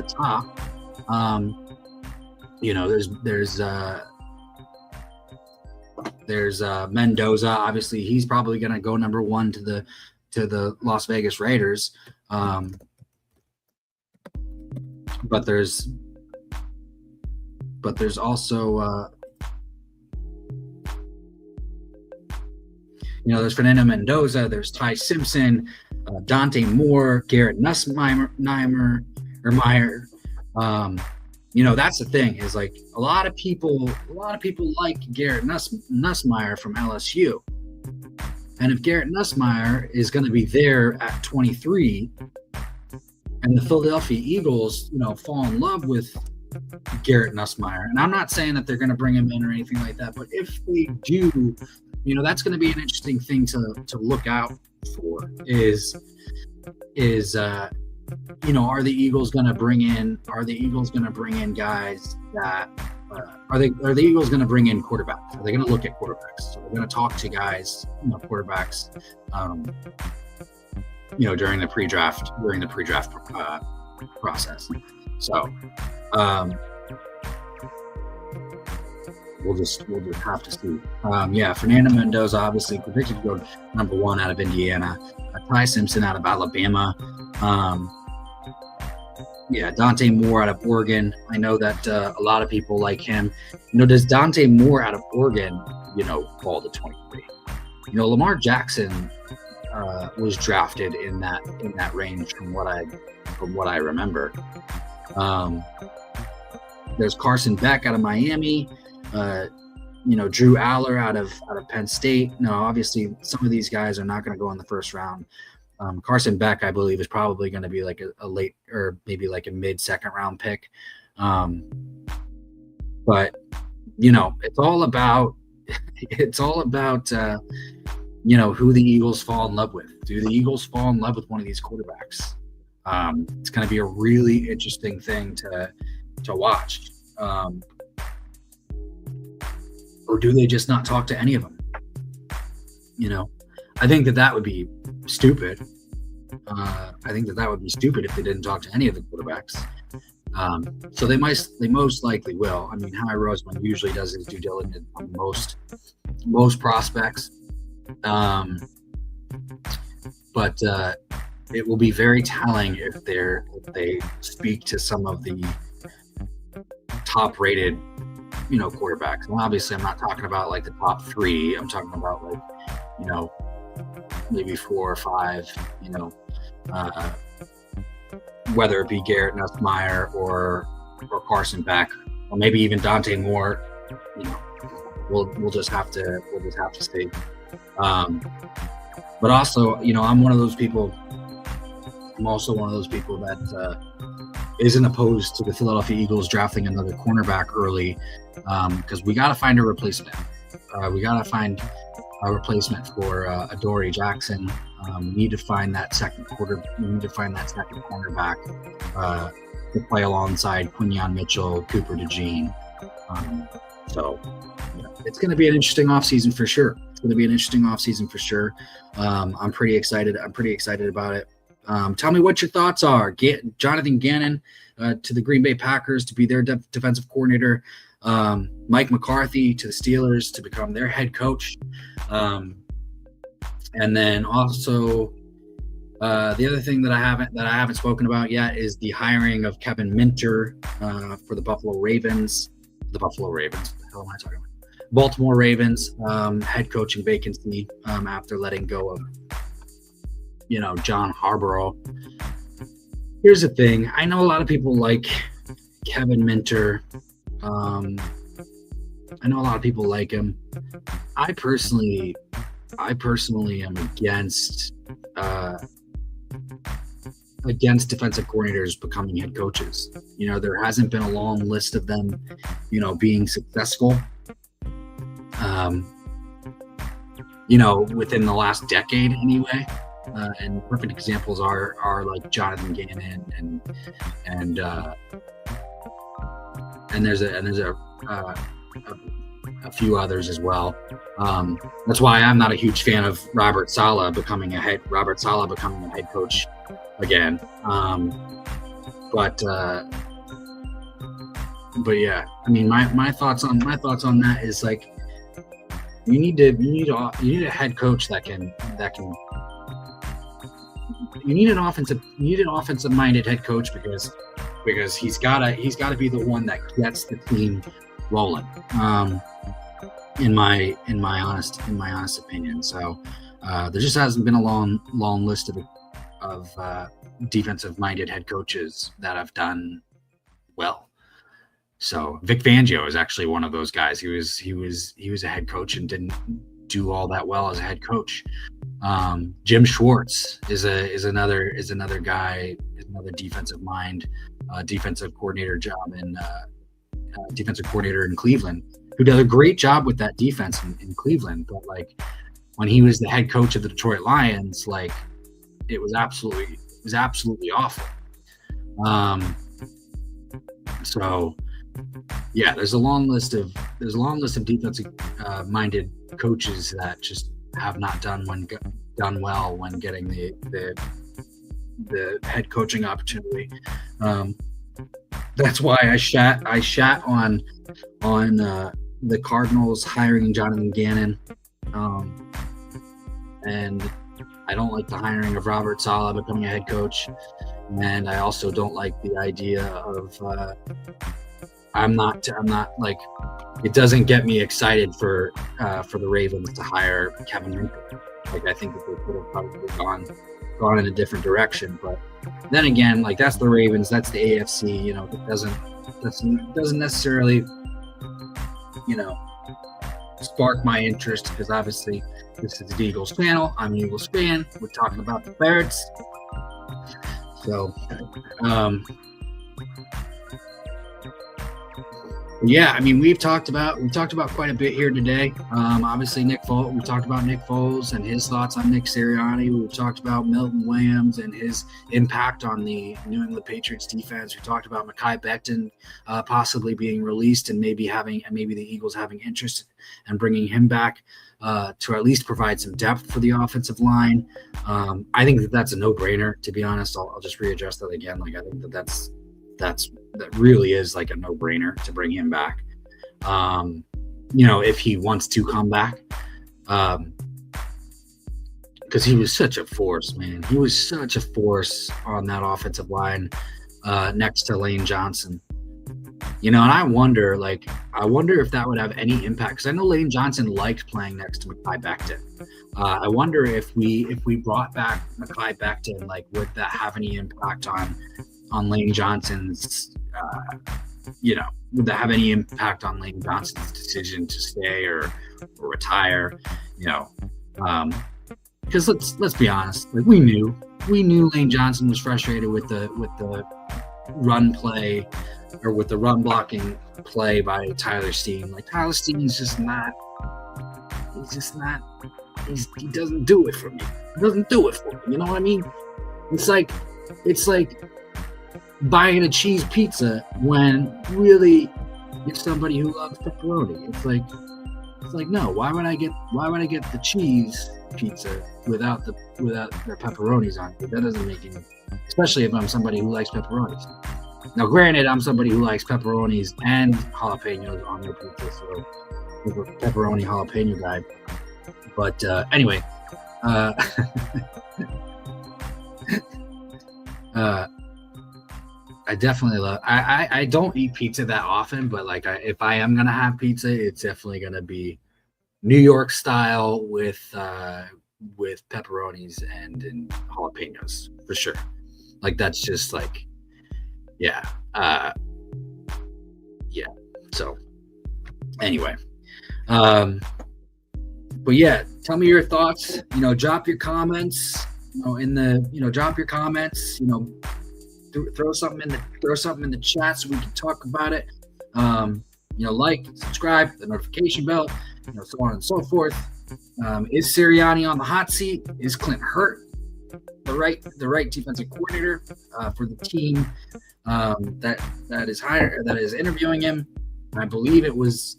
Speaker 1: top. There's Mendoza. Obviously, he's probably going to go number one to the Las Vegas Raiders. But there's also there's Fernando Mendoza, there's Ty Simpson, Dante Moore, Garrett Nussmeier. That's the thing, is like a lot of people like Garrett Nussmeier from LSU. And if Garrett Nussmeier is going to be there at 23, and the Philadelphia Eagles, fall in love with Garrett Nussmeier, and I'm not saying that they're going to bring him in or anything like that, but if they do, that's going to be an interesting thing to look out for. Is are the Eagles going to bring in guys that are the Eagles going to bring in quarterbacks? Are they going to look at quarterbacks? So they're going to talk to guys, quarterbacks, during the pre-draft process. So we'll just have to see. Fernando Mendoza obviously predicted to go number one out of Indiana. Ty Simpson out of Alabama. Dante Moore out of Oregon. I know that a lot of people like him. Does Dante Moore out of Oregon, fall to 23? Lamar Jackson was drafted in that range from what I remember. There's Carson Beck out of Miami. Drew Aller out of Penn State. No, obviously some of these guys are not going to go in the first round. Carson Beck, I believe, is probably going to be like a late or maybe like a mid-second round pick. But it's all about who the Eagles fall in love with. Do the Eagles fall in love with one of these quarterbacks? It's going to be a really interesting thing to watch. Or do they just not talk to any of them? I think that would be stupid. I think that would be stupid if they didn't talk to any of the quarterbacks. So they most likely will. Howie Roseman usually does his due diligence on most prospects. But it will be very telling if they speak to some of the top-rated, quarterbacks. And obviously, I'm not talking about like the top three. I'm talking about like, maybe 4 or 5. Whether it be Garrett Nussmeier or Carson Beck, or maybe even Dante Moore. We'll just have to see. But also, I'm one of those people. I'm also one of those people that isn't opposed to the Philadelphia Eagles drafting another cornerback early, because we got to find a replacement. We got to find a replacement for Adoree Jackson. We need to find that second cornerback to play alongside Quinyon Mitchell, Cooper DeJean. So it's going to be an interesting offseason for sure. I'm pretty excited about it. Tell me what your thoughts are. Jonathan Gannon to the Green Bay Packers to be their defensive coordinator. Mike McCarthy to the Steelers to become their head coach. And then also the other thing that I haven't spoken about yet is the hiring of Kevin Minter for the Buffalo Ravens. What the hell am I talking about? Baltimore Ravens head coaching vacancy after letting go of John Harbaugh. Here's the thing. I know a lot of people like Kevin Minter. I know a lot of people like him. I personally I personally am against defensive coordinators becoming head coaches. There hasn't been a long list of them, being successful. Within the last decade anyway. And perfect examples are like Jonathan Gannon and there's a few others as well. That's why I'm not a huge fan of Robert Saleh becoming a head coach again. But yeah, I mean, my thoughts on that is like, you need a head coach that can you need an offensive minded head coach because he's gotta be the one that gets the team rolling. In my honest opinion. So there just hasn't been a long list of defensive minded head coaches that have done well. So Vic Fangio is actually one of those guys. He was a head coach and didn't do all that well as a head coach. Jim Schwartz is another guy, another defensive mind, defensive coordinator job in defensive coordinator in Cleveland, who does a great job with that defense in Cleveland. But like when he was the head coach of the Detroit Lions, like it was absolutely awful. So yeah, there's a long list of defensive minded coaches that just have not done well when getting the head coaching opportunity. That's why I shat on the Cardinals hiring Jonathan Gannon, and I don't like the hiring of Robert Saleh becoming a head coach, and I also don't like the idea of I'm not like, it doesn't get me excited for the Ravens to hire Kevin Winker. Like, I think that they could have probably gone in a different direction, but then again, like, that's the Ravens, that's the AFC. It doesn't necessarily spark my interest, because obviously this is the Eagles channel. I'm an Eagles fan. We're talking about the Birds. So yeah, I mean, we've talked about quite a bit here today. Obviously, we talked about Nick Foles and his thoughts on Nick Sirianni. We've talked about Milton Williams and his impact on the New England Patriots defense. We talked about Mekhi Becton possibly being released and maybe the Eagles having interest in bringing him back to at least provide some depth for the offensive line. I think that's a no-brainer, to be honest. I'll just readjust that again. Like, I think that really is like a no-brainer to bring him back. If he wants to come back, because he was such a force, man. He was such a force on that offensive line next to Lane Johnson. And I wonder if that would have any impact, because I know Lane Johnson liked playing next to Mekhi Becton. I wonder if we brought back Mekhi Becton, like, would that have any impact on Lane Johnson's, would that have any impact on Lane Johnson's decision to stay or retire? Because let's be honest, like, we knew Lane Johnson was frustrated with the run play, or with the run blocking play by Tyler Steen. Like, Tyler Steen is just not. He doesn't do it for me. He doesn't do it for me. You know what I mean? It's like buying a cheese pizza when really you're somebody who loves pepperoni. It's like no. Why would I get the cheese pizza without the pepperonis on it? That doesn't make any. Especially if I'm somebody who likes pepperonis. Now, granted, I'm somebody who likes pepperonis and jalapenos on their pizza, so I'm a pepperoni jalapeno guy. But anyway, I definitely love. I don't eat pizza that often, but like, if I am gonna have pizza, it's definitely gonna be New York style with pepperonis and jalapenos for sure. Like, that's just like, yeah. So anyway, But yeah, tell me your thoughts. Drop your comments. Drop your comments. Throw something in the chat so we can talk about it. Like, subscribe, the notification bell, so on and so forth. Is Sirianni on the hot seat? Is Clint Hurtt the right defensive coordinator for the team that is interviewing him? I believe it was.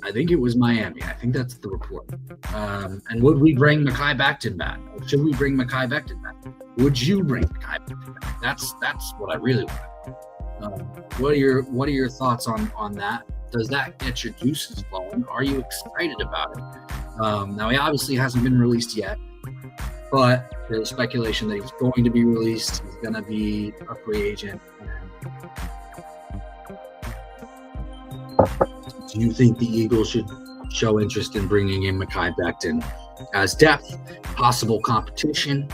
Speaker 1: I think it was Miami. I think that's the report. And would we bring Mekhi Becton back? Or should we bring Mekhi Becton back? Would you bring Mekhi Becton back? That's what I really want. What are your thoughts on that? Does that get your juices flowing? Are you excited about it? Now, he obviously hasn't been released yet, but there's speculation that he's going to be released. He's going to be a free agent. Do you think the Eagles should show interest in bringing in Mekhi Becton as depth, possible competition?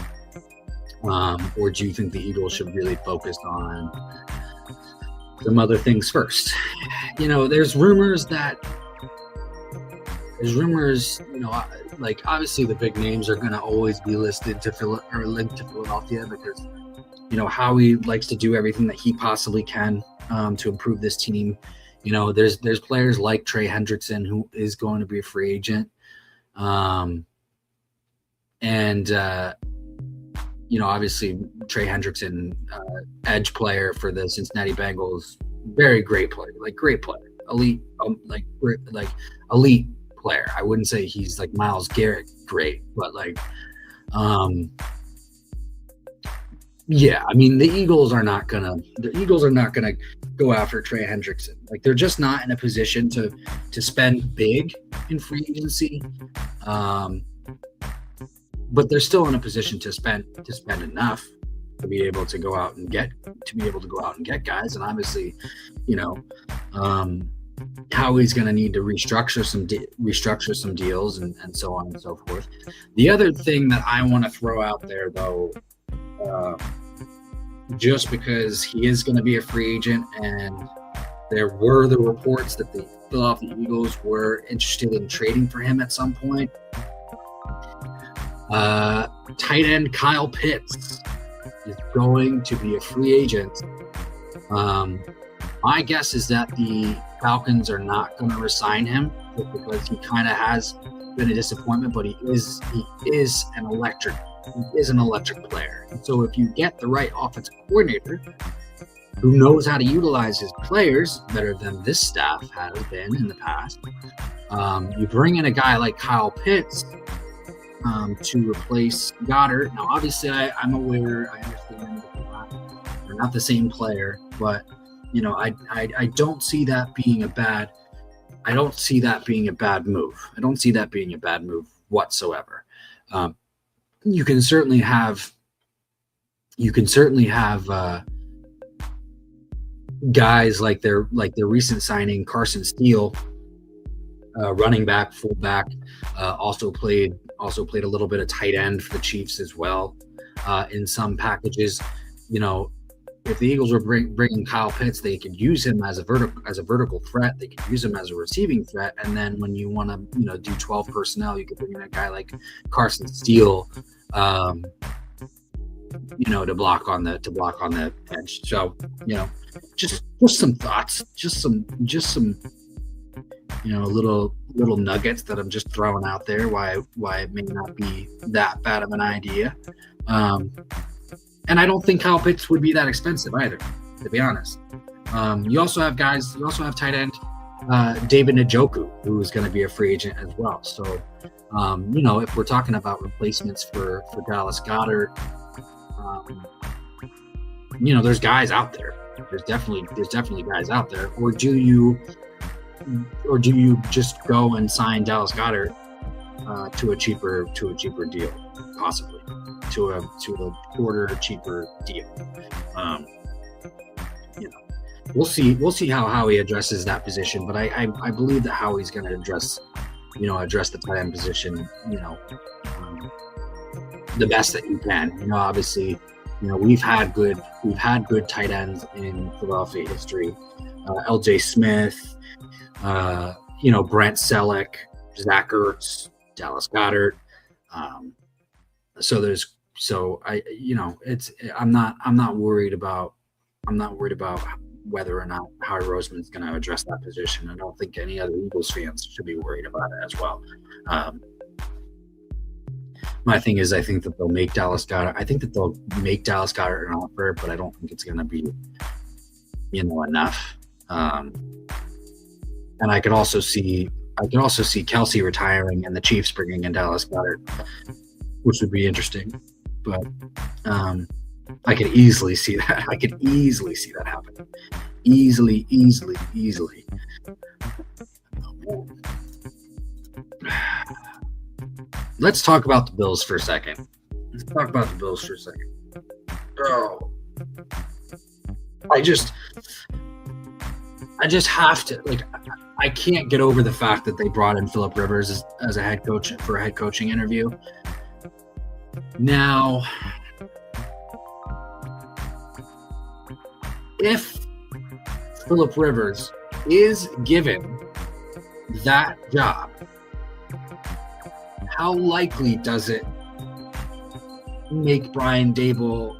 Speaker 1: Or do you think the Eagles should really focus on some other things first? There's rumors, like obviously the big names are going to always be listed linked to Philadelphia because, Howie likes to do everything that he possibly can to improve this team. There's players like Trey Hendrickson who is going to be a free agent. Obviously Trey Hendrickson, edge player for the Cincinnati Bengals, very great player, elite, elite player. I wouldn't say he's like Myles Garrett great, but yeah, I mean the Eagles are not gonna go after Trey Hendrickson. Like they're just not in a position to spend big in free agency. But they're still in a position to spend enough to be able to go out and get guys. And obviously, Howie's going to need to restructure some deals and so on and so forth. The other thing that I want to throw out there, though, just because he is going to be a free agent, and there were the reports that the Philadelphia Eagles were interested in trading for him at some point. Tight end Kyle Pitts is going to be a free agent. My guess is that the Falcons are not going to re-sign him because he kind of has been a disappointment, but he is an electric player. And so if you get the right offensive coordinator who knows how to utilize his players better than this staff has been in the past, you bring in a guy like Kyle Pitts to replace Goddard. Now, obviously, I'm aware, I understand they're not the same player, but I don't see that being a bad. I don't see that being a bad move. I don't see that being a bad move whatsoever. You can certainly have guys like their recent signing Carson Steele, running back, fullback, also played a little bit of tight end for the Chiefs as well in some packages. If the Eagles were bringing Kyle Pitts, they could use him as a vertical threat. They could use him as a receiving threat, and then when you want to do 12 personnel, you could bring in a guy like Carson Steele, to block on the edge. So just some thoughts, just some little nuggets that I'm just throwing out there. Why it may not be that bad of an idea. And I don't think Kyle Pitts would be that expensive either, to be honest. You also have tight end David Njoku, who is going to be a free agent as well. So, if we're talking about replacements for Dallas Goedert, there's guys out there. There's definitely guys out there. Or do you just go and sign Dallas Goedert to a cheaper deal, possibly to a quarter cheaper deal? We'll see how Howie addresses that position, but I believe that Howie's going to address the tight end position, the best that you can. Obviously, we've had good tight ends in Philadelphia history. L.J. Smith, Brent Selleck, Zach Ertz, Dallas Goedert. I'm not worried about whether or not Howie Roseman's going to address that position. I don't think any other Eagles fans should be worried about it as well. My thing is, I think that they'll make Dallas Goedert. I think that they'll make Dallas Goedert an offer, but I don't think it's going to be, enough. And I could also see Kelsey retiring and the Chiefs bringing in Dallas Goedert, which would be interesting. But I could easily see that. I could easily see that happen. Easily. Oh, let's talk about the Bills for a second. Oh, I just have to, I can't get over the fact that they brought in Phillip Rivers as a head coach for a head coaching interview. Now, if Phillip Rivers is given that job, how likely does it make Brian Daboll?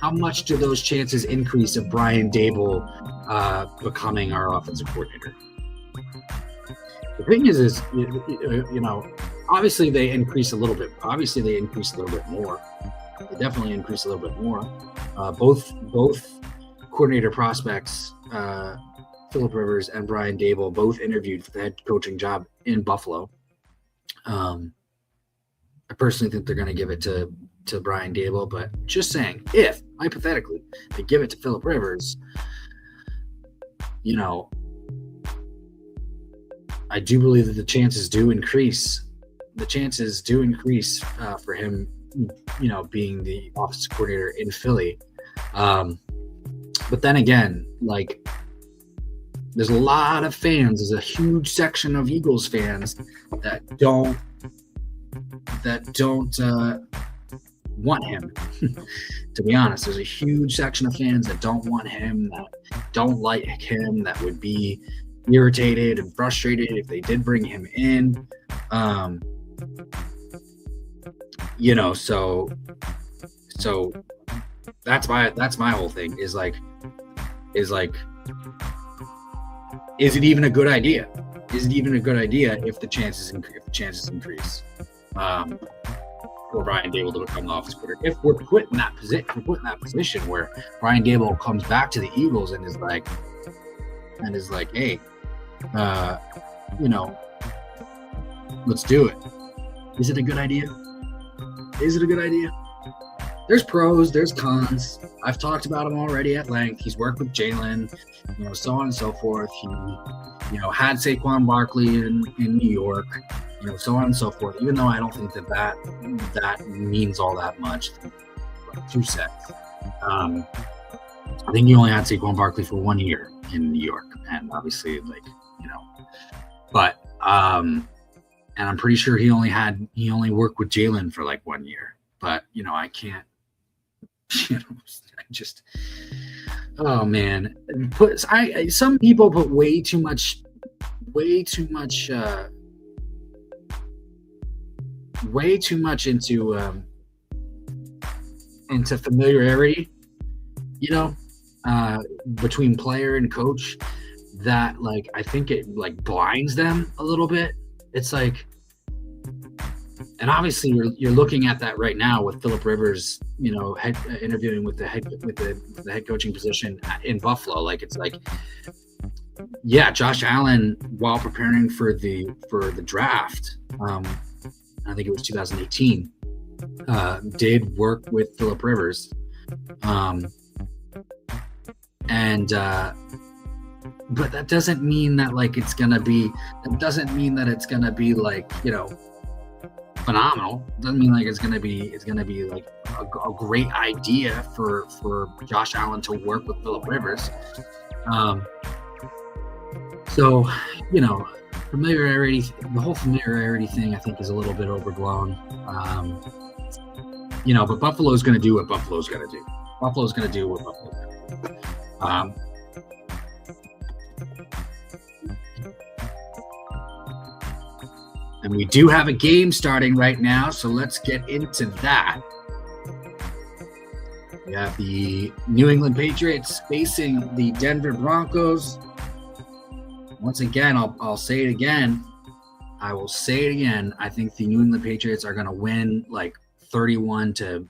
Speaker 1: How much do those chances increase of Brian Daboll becoming our offensive coordinator? The thing is obviously they increase a little bit. Obviously they increase a little bit more. They definitely increase a little bit more. Both coordinator prospects, Phillip Rivers and Brian Daboll, both interviewed for the head coaching job in Buffalo. I personally think they're going to give it to Brian Daboll, but just saying, if hypothetically they give it to Phillip Rivers, I do believe that the chances do increase. For him, being the offensive coordinator in Philly. But then again, there's a lot of fans. There's a huge section of Eagles fans that don't want him. To be honest, there's a huge section of fans that don't want him, that don't like him, that would be irritated and frustrated if they did bring him in. So that's my whole thing is is it even a good idea? Is it even a good idea if the chances increase for Brian Daboll to become the offensive coordinator? If we're put in that position where Brian Daboll comes back to the Eagles and is like, hey, let's do it. Is it a good idea? There's pros, there's cons. I've talked about him already at length. He's worked with Jalen, so on and so forth. He, had Saquon Barkley in New York, so on and so forth. Even though I don't think that means all that much. 2 sets. I think he only had Saquon Barkley for 1 year in New York, and obviously, but and I'm pretty sure he only worked with Jalen for 1 year. But I can't. Oh man, some people put way too much into familiarity, between player and coach, that I think it blinds them a little bit. It's and obviously you're looking at that right now with Phillip Rivers, interviewing with the head coaching position in Buffalo. Josh Allen, while preparing for the draft, I think it was 2018, did work with Phillip Rivers, but that doesn't mean that it's gonna be. That doesn't mean that it's gonna be phenomenal. Doesn't mean it's gonna be a great idea for Josh Allen to work with Phillip Rivers. So familiarity, the whole familiarity thing, I think is a little bit overblown. But Buffalo's gonna do what Buffalo's gonna do. And we do have a game starting right now, so let's get into that. We have the New England Patriots facing the Denver Broncos. Once again, I'll say it again. I will say it again. I think the New England Patriots are going to win like 31-20.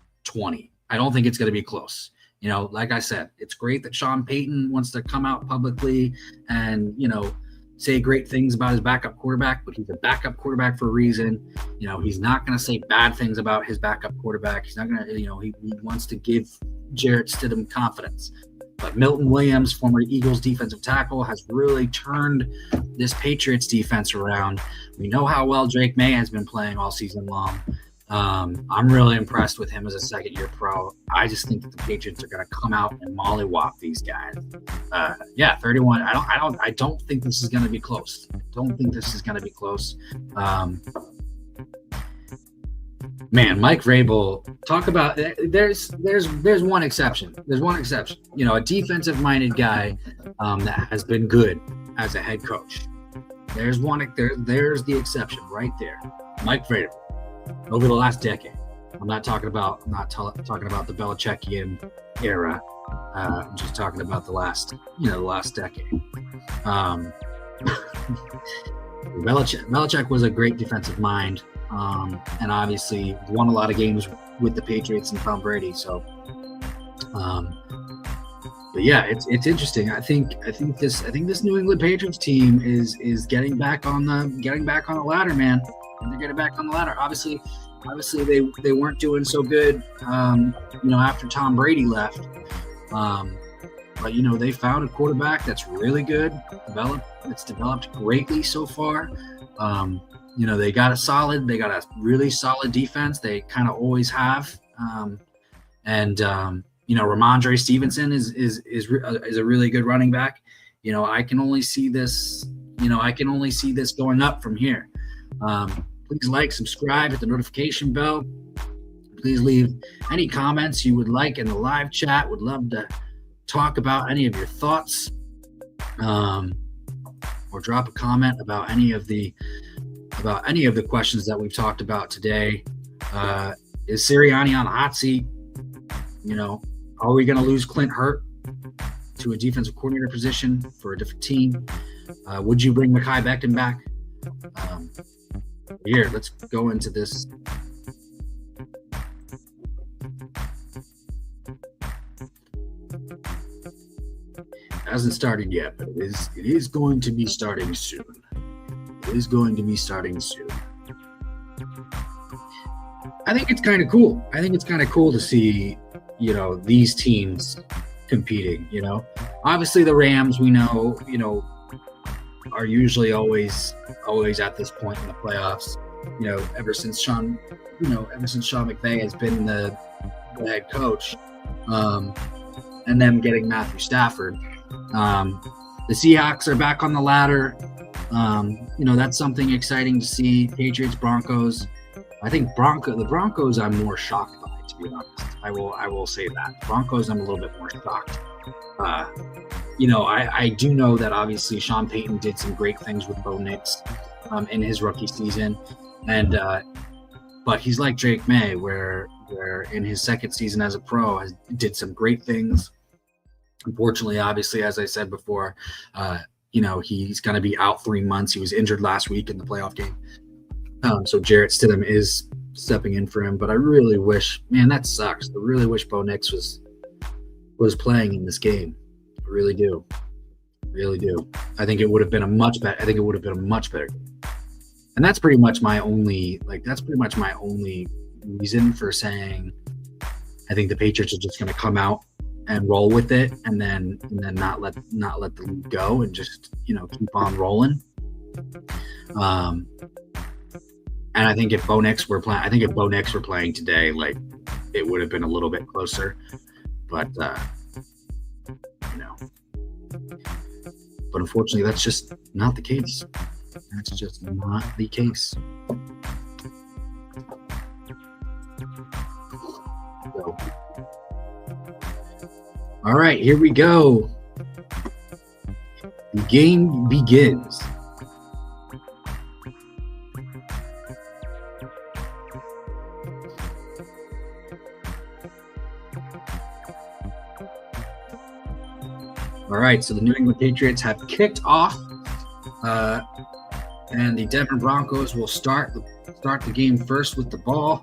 Speaker 1: I don't think it's going to be close. You know, like I said, it's great that Sean Payton wants to come out publicly and, you know, say great things about his backup quarterback, but he's a backup quarterback for a reason. You know, he's not going to say bad things about his backup quarterback. He's not going to, you know, he wants to give Jarrett Stidham confidence. But Milton Williams, former Eagles defensive tackle, has really turned this Patriots defense around. We know how well Drake May has been playing all season long. I'm really impressed with him as a second-year pro. I just think that the Patriots are going to come out and mollywop these guys. 31. I don't think this is going to be close. Man, Mike Vrabel, talk about there's one exception. There's one exception. You know, a defensive-minded guy that has been good as a head coach. There's the exception right there. Mike Vrabel. Over the last decade, I'm not talking about the Belichickian era. I'm just talking about the last decade. Belichick was a great defensive mind, and obviously won a lot of games with the Patriots and Tom Brady. So, but yeah, it's interesting. I think this New England Patriots team is getting back on the ladder, man. They're getting back on the ladder. Obviously they weren't doing so good, after Tom Brady left. But they found a quarterback that's really good, developed greatly so far. They got a really solid defense. They kind of always have. Ramondre Stevenson is a really good running back. I can only see this going up from here. Please like, subscribe, hit the notification bell. Please leave any comments you would like in the live chat. Would love to talk about any of your thoughts, or drop a comment about any of the questions that we've talked about today. Is Sirianni on the hot seat? Are we going to lose Clint Hurtt to a defensive coordinator position for a different team? Would you bring Mekhi Becton back? Here, let's go into this. It hasn't started yet, but it is going to be starting soon. I think it's kind of cool. To see, these teams competing. Obviously the Rams, we know, are usually always at this point in the playoffs. Ever since Sean McVay has been the head coach, and them getting Matthew Stafford. The Seahawks are back on the ladder. That's something exciting to see. Patriots, Broncos. I think the Broncos I'm more shocked by, to be honest. I will say that. Broncos I'm a little bit more shocked. I do know that obviously Sean Payton did some great things with Bo Nix in his rookie season, and but he's like Drake May, where in his second season as a pro did some great things. Unfortunately, obviously, as I said before, he's going to be out 3 months. He was injured last week in the playoff game, so Jarrett Stidham is stepping in for him. But I really wish, man, that sucks. I really wish Bo Nix was playing in this game. I really do. I think it would have been a much better game. And that's pretty much my only reason for saying I think the Patriots are just going to come out and roll with it, and then not let the league go and just keep on rolling. And I think if Bo Nix were playing today, like, it would have been a little bit closer. But but unfortunately, that's just not the case. So, All right, here we go. The game begins. All right, so the New England Patriots have kicked off, and the Denver Broncos will start the game first with the ball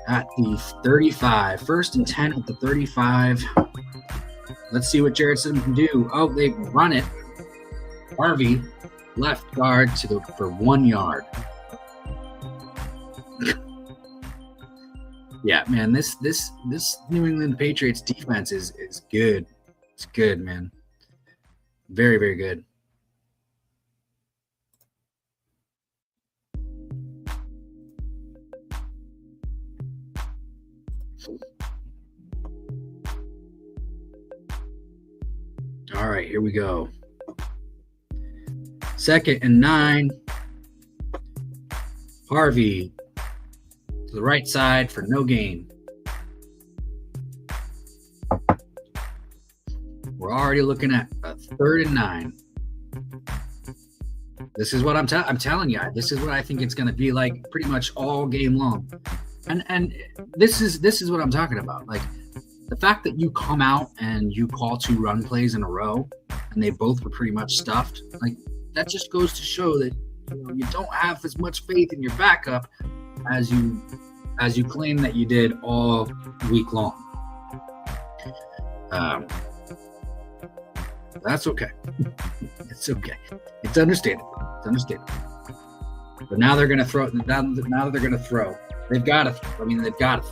Speaker 1: at the 35. 1st and 10 at the 35. Let's see what Jarrett Stidham can do. Oh, they run it. Harvey, left guard for 1 yard. Yeah, man, this New England Patriots defense is good. It's good, man. Very, very good. All right, here we go. 2nd and 9. Harvey to the right side for no gain. We're already looking at a 3rd and 9. This is what I'm telling you. This is what I think it's going to be like pretty much all game long. And this is what I'm talking about. Like the fact that you come out and you call 2 run plays in a row and they both were pretty much stuffed, like that just goes to show that you don't have as much faith in your backup as you claim that you did all week long. That's okay. It's okay. It's understandable. But now they're going to throw. Now that they're going to throw, they've got to. They've got to.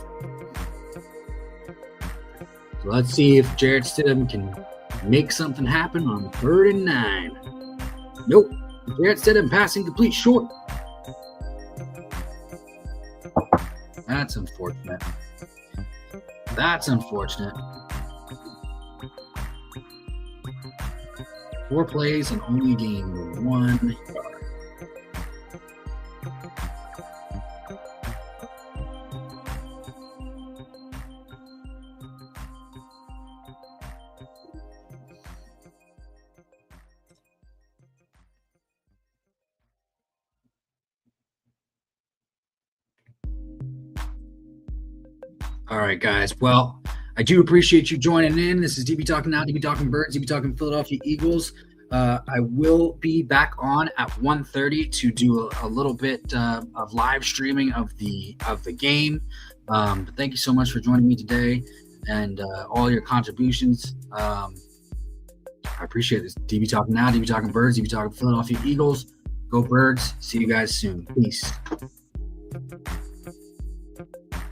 Speaker 1: So let's see if Jarrett Stidham can make something happen on 3rd and 9. Nope. Jarrett Stidham passing complete short. That's unfortunate. 4 plays and only gained 1 yard. All right, guys. Well, I do appreciate you joining in. This is DB Talking Now, DB Talking Birds, DB Talking Philadelphia Eagles. I will be back on at 1:30 to do a little bit of live streaming of the game. But thank you so much for joining me today and all your contributions. I appreciate this. DB Talking Now, DB Talking Birds, DB Talking Philadelphia Eagles. Go Birds. See you guys soon. Peace.